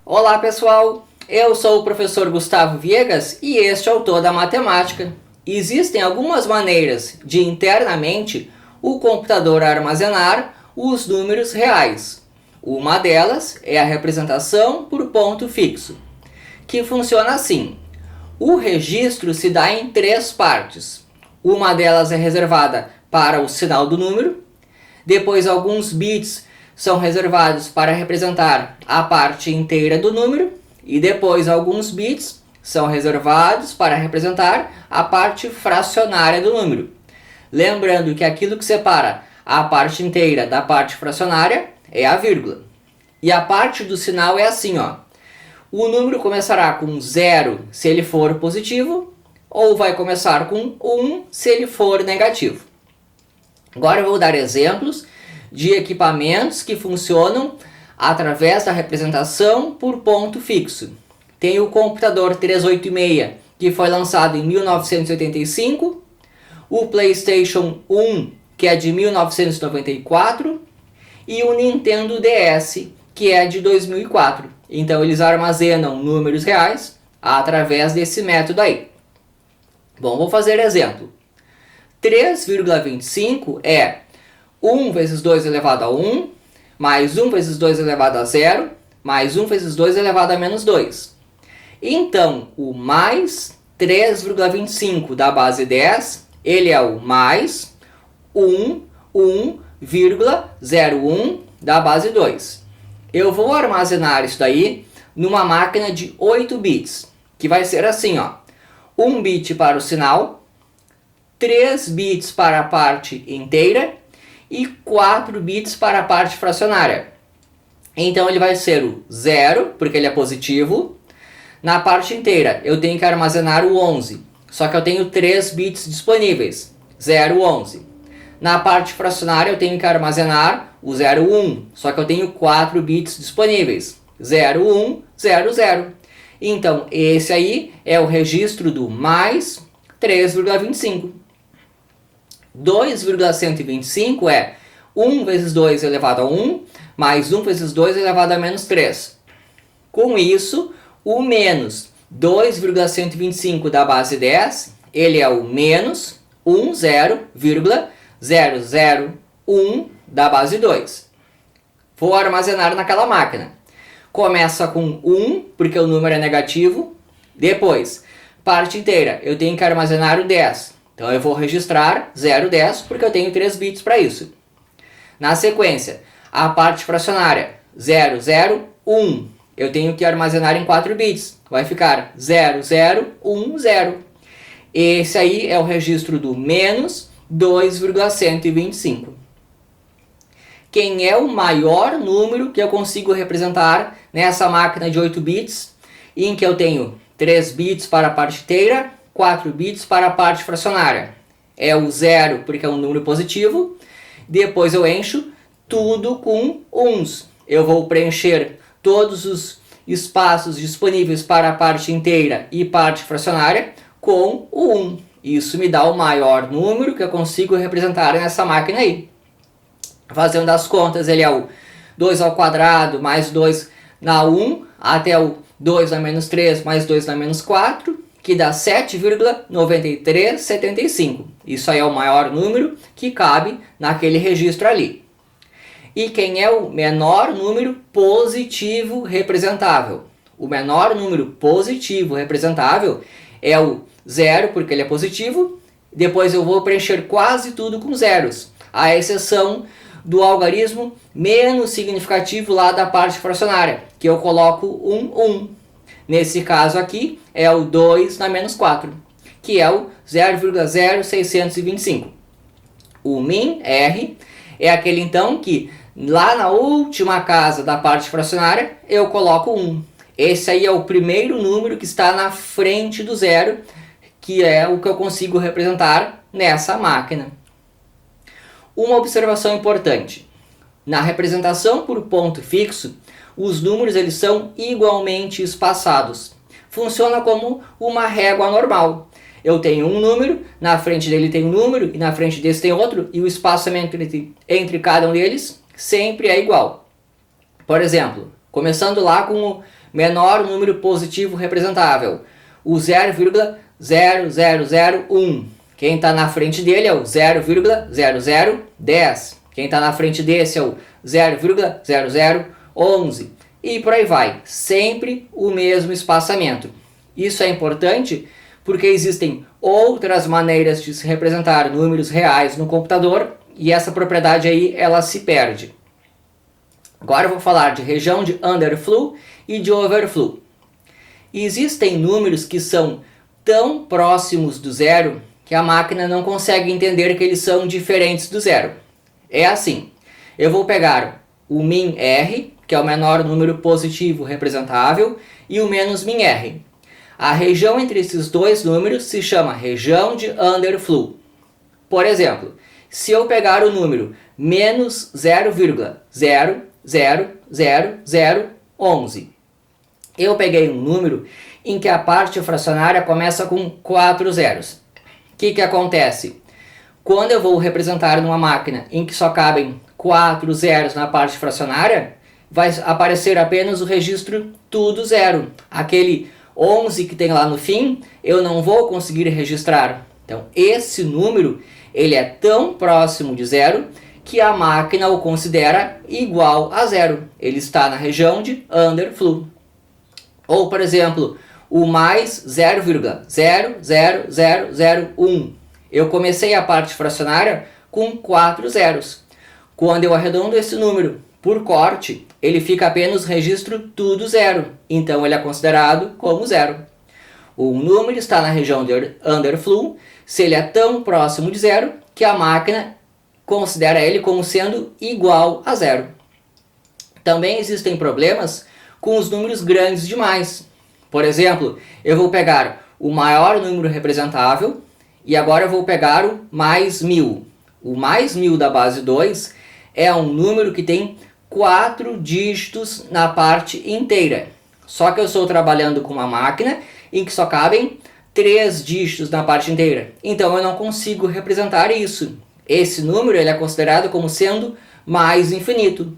Olá pessoal, eu sou o professor Gustavo Viegas e este é o Toda Matemática. Existem algumas maneiras de internamente o computador armazenar os números reais. Uma delas é a representação por ponto fixo, que funciona assim. O registro se dá em três partes. Uma delas é reservada para o sinal do número, depois alguns bits são reservados para representar a parte inteira do número e depois alguns bits são reservados para representar a parte fracionária do número. Lembrando que aquilo que separa a parte inteira da parte fracionária é a vírgula. E a parte do sinal é assim, ó. O número começará com 0 se ele for positivo ou vai começar com 1 se ele for negativo. Agora eu vou dar exemplos de equipamentos que funcionam através da representação por ponto fixo. Tem o computador 386, que foi lançado em 1985, o PlayStation 1, que é de 1994, e o Nintendo DS, que é de 2004. Então eles armazenam números reais através desse método aí. Bom, vou fazer exemplo. 3,25 é 1 vezes 2 elevado a 1, mais 1 vezes 2 elevado a 0, mais 1 vezes 2 elevado a menos 2. Então, o mais 3,25 da base 10, ele é o mais 1,01 da base 2. Eu vou armazenar isso daí numa máquina de 8 bits, que vai ser assim, ó. 1 bit para o sinal, 3 bits para a parte inteira e 4 bits para a parte fracionária. Então ele vai ser o 0, porque ele é positivo. Na parte inteira eu tenho que armazenar o 11, só que eu tenho 3 bits disponíveis, 0, 11. Na parte fracionária eu tenho que armazenar o 0, 1, só que eu tenho 4 bits disponíveis, 0, 1, 0, 0. Então esse aí é o registro do mais 3,25. 2,125 é 1 vezes 2 elevado a 1, mais 1 vezes 2 elevado a menos 3. Com isso, o menos 2,125 da base 10, ele é o menos 10,001 da base 2. Vou armazenar naquela máquina. Começa com 1, porque o número é negativo. Depois, parte inteira, eu tenho que armazenar o 10. Então eu vou registrar 0,10 porque eu tenho 3 bits para isso. Na sequência, a parte fracionária 0,01, eu tenho que armazenar em 4 bits. Vai ficar 0,010. Esse aí é o registro do menos 2,125. Quem é o maior número que eu consigo representar nessa máquina de 8 bits, em que eu tenho 3 bits para a parte inteira, 4 bits para a parte fracionária? É o 0, porque é um número positivo. Depois eu encho tudo com uns. Eu vou preencher todos os espaços disponíveis para a parte inteira e parte fracionária com o 1. Isso me dá o maior número que eu consigo representar nessa máquina aí. Fazendo as contas, ele é o 2 ao quadrado mais 2 na 1, até o 2 na menos 3 mais 2 na menos 4, que dá 7,9375. Isso aí é o maior número que cabe naquele registro ali. E quem é o menor número positivo representável? O menor número positivo representável é o 0, porque ele é positivo. Depois eu vou preencher quase tudo com zeros, à exceção do algarismo menos significativo lá da parte fracionária, que eu coloco 1. Nesse caso aqui é o 2 na menos 4, que é o 0,0625. O min R é aquele então que lá na última casa da parte fracionária eu coloco 1. Esse aí é o primeiro número que está na frente do zero, que é o que eu consigo representar nessa máquina. Uma observação importante. Na representação por ponto fixo, os números eles são igualmente espaçados. Funciona como uma régua normal. Eu tenho um número, na frente dele tem um número, e na frente desse tem outro, e o espaçamento entre cada um deles sempre é igual. Por exemplo, começando lá com o menor número positivo representável, o 0,0001. Quem está na frente dele é o 0,0010. Quem está na frente desse é o 0,0011. E por aí vai, sempre o mesmo espaçamento. Isso é importante porque existem outras maneiras de se representar números reais no computador e essa propriedade aí ela se perde. Agora eu vou falar de região de underflow e de overflow. Existem números que são tão próximos do zero que a máquina não consegue entender que eles são diferentes do zero. É assim, eu vou pegar o min r, que é o menor número positivo representável, e o menos min r. A região entre esses dois números se chama região de underflow. Por exemplo, se eu pegar o número menos 0,00011, eu peguei um número em que a parte fracionária começa com 4 zeros. O que acontece? Quando eu vou representar numa máquina em que só cabem 4 zeros na parte fracionária, vai aparecer apenas o registro tudo zero. Aquele 11 que tem lá no fim, eu não vou conseguir registrar. Então, esse número ele é tão próximo de zero que a máquina o considera igual a zero. Ele está na região de underflow. Ou, por exemplo, o mais 0,00001. Eu comecei a parte fracionária com 4 zeros. Quando eu arredondo esse número por corte, ele fica apenas registro tudo zero. Então ele é considerado como zero. O número está na região de underflow se ele é tão próximo de zero que a máquina considera ele como sendo igual a zero. Também existem problemas com os números grandes demais. Por exemplo, eu vou pegar o maior número representável e agora eu vou pegar o mais 1000. O mais 1000 da base 2 é um número que tem 4 dígitos na parte inteira. Só que eu estou trabalhando com uma máquina em que só cabem 3 dígitos na parte inteira. Então eu não consigo representar isso. Esse número ele é considerado como sendo mais infinito.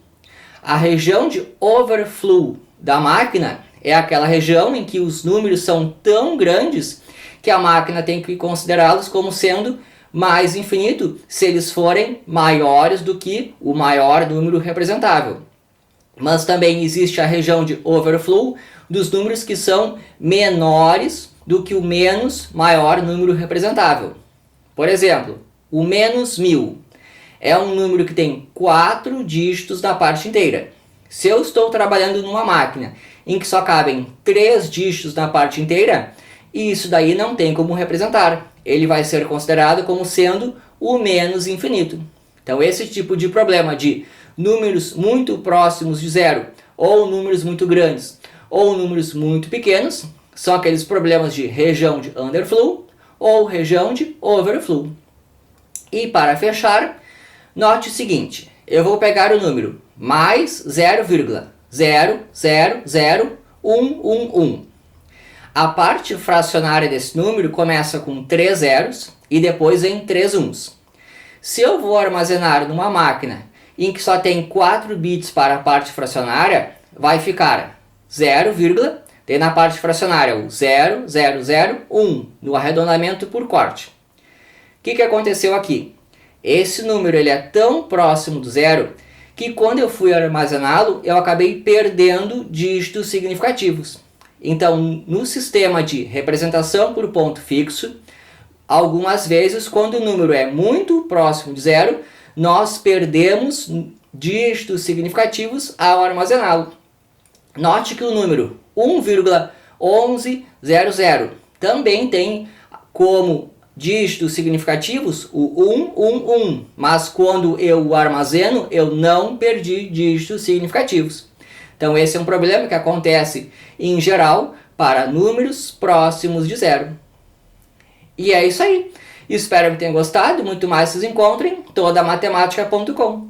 A região de overflow da máquina é aquela região em que os números são tão grandes que a máquina tem que considerá-los como sendo mais infinito se eles forem maiores do que o maior número representável. Mas também existe a região de overflow dos números que são menores do que o menos maior número representável. Por exemplo, o menos 1000 é um número que tem 4 dígitos na parte inteira. Se eu estou trabalhando numa máquina em que só cabem 3 dígitos na parte inteira, isso daí não tem como representar. Ele vai ser considerado como sendo o menos infinito. Então esse tipo de problema de números muito próximos de zero, ou números muito grandes, ou números muito pequenos, são aqueles problemas de região de underflow ou região de overflow. E para fechar, note o seguinte, eu vou pegar o número mais 0,000111. A parte fracionária desse número começa com 3 zeros e depois vem 3 uns. Se eu vou armazenar numa máquina em que só tem 4 bits para a parte fracionária, vai ficar 0, tem na parte fracionária o 0001 no arredondamento por corte. O que aconteceu aqui? Esse número ele é tão próximo do zero que quando eu fui armazená-lo, eu acabei perdendo dígitos significativos. Então, no sistema de representação por ponto fixo, algumas vezes, quando o número é muito próximo de zero, nós perdemos dígitos significativos ao armazená-lo. Note que o número 1,1100 também tem como dígitos significativos o 111, mas quando eu o armazeno, eu não perdi dígitos significativos. Então esse é um problema que acontece em geral para números próximos de zero. E é isso aí. Espero que tenham gostado. Muito mais vocês encontrem todamatemática.com.